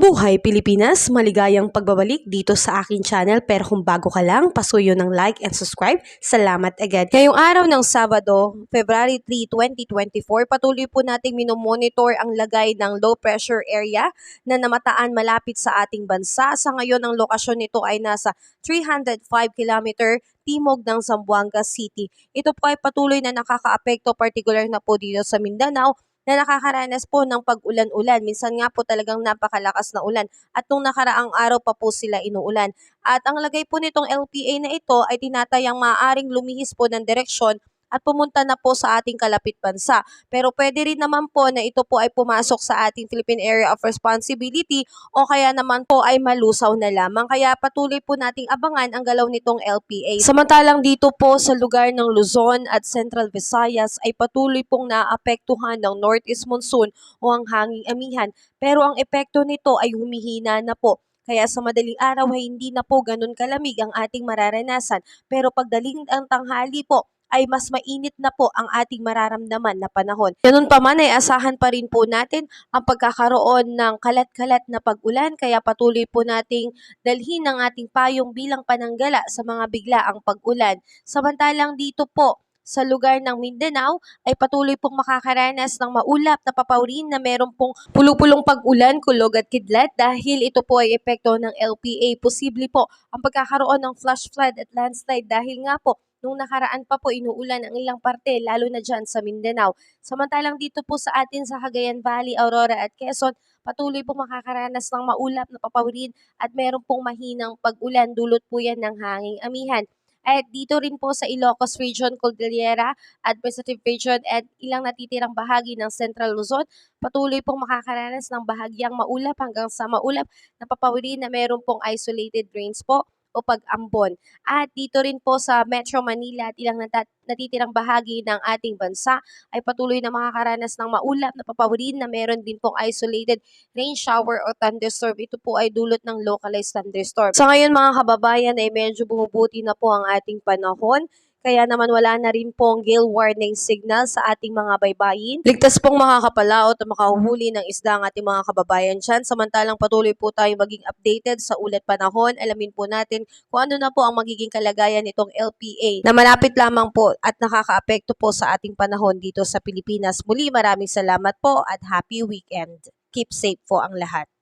Mabuhay Pilipinas! Maligayang pagbabalik dito sa aking channel, pero kung bago ka lang, pasuyo ng like and subscribe. Salamat agad. Ngayong araw ng Sabado, February 3, 2024, patuloy po nating minomonitor ang lagay ng low pressure area na namataan malapit sa ating bansa. Sa ngayon, ang lokasyon nito ay nasa 305 km timog ng Zamboanga City. Ito po ay patuloy na nakakaapekto, particular na po dito sa Mindanao, na nakakaranas po ng pag-ulan-ulan. Minsan nga po talagang napakalakas na ulan at nung nakaraang araw pa po sila inuulan. At ang lagay po nitong LPA na ito ay tinatayang maaaring lumihis po ng direksyon at pumunta na po sa ating kalapit bansa. Pero pwede rin naman po na ito po ay pumasok sa ating Philippine Area of Responsibility o kaya naman po ay malusaw na lamang. Kaya patuloy po nating abangan ang galaw nitong LPA. Samantalang dito po sa lugar ng Luzon at Central Visayas ay patuloy pong naapektuhan ng Northeast Monsoon o ang hanging amihan. Pero ang epekto nito ay humihina na po. Kaya sa madaling araw ay hindi na po ganun kalamig ang ating mararanasan. Pero pagdating ang tanghali po, ay mas mainit na po ang ating mararamdaman na panahon. Ganun pa man ay asahan pa rin po natin ang pagkakaroon ng kalat-kalat na pag-ulan, kaya patuloy po nating dalhin ang ating payong bilang pananggala sa mga biglaang pag-ulan. Samantalang dito po sa lugar ng Mindanao ay patuloy pong makakaranas ng maulap na papawrin na meron pong pulupulong pag-ulan, kulog at kidlat dahil ito po ay epekto ng LPA. Posible po ang pagkakaroon ng flash flood at landslide dahil nga po nung nakaraan pa po inuulan ang ilang parte, lalo na dyan sa Mindanao. Samantalang dito po sa atin sa Cagayan Valley, Aurora at Quezon, patuloy po makakaranas ng maulap na papawirin at meron pong mahinang pag-ulan, dulot po yan ng hanging amihan. At dito rin po sa Ilocos Region, Cordillera, Administrative Region at ilang natitirang bahagi ng Central Luzon, patuloy pong makakaranas ng bahagyang maulap hanggang sa maulap na papawirin na meron pong isolated rains po o pag-ambon. At dito rin po sa Metro Manila at ilang natitirang bahagi ng ating bansa ay patuloy na makakaranas ng maulap na papawirin na meron din pong isolated rain shower o thunderstorm. Ito po ay dulot ng localized thunderstorm. Sa ngayon mga kababayan ay medyo bumubuti na po ang ating panahon. Kaya naman wala na rin pong gale warning signal sa ating mga baybayin. Ligtas pong makakapalaot at makahuhuli ng isda ang ating mga kababayan dyan. Samantalang patuloy po tayo maging updated sa ulat panahon. Alamin po natin kung ano na po ang magiging kalagayan nitong LPA na malapit lamang po at nakakaapekto po sa ating panahon dito sa Pilipinas. Muli maraming salamat po at happy weekend. Keep safe po ang lahat.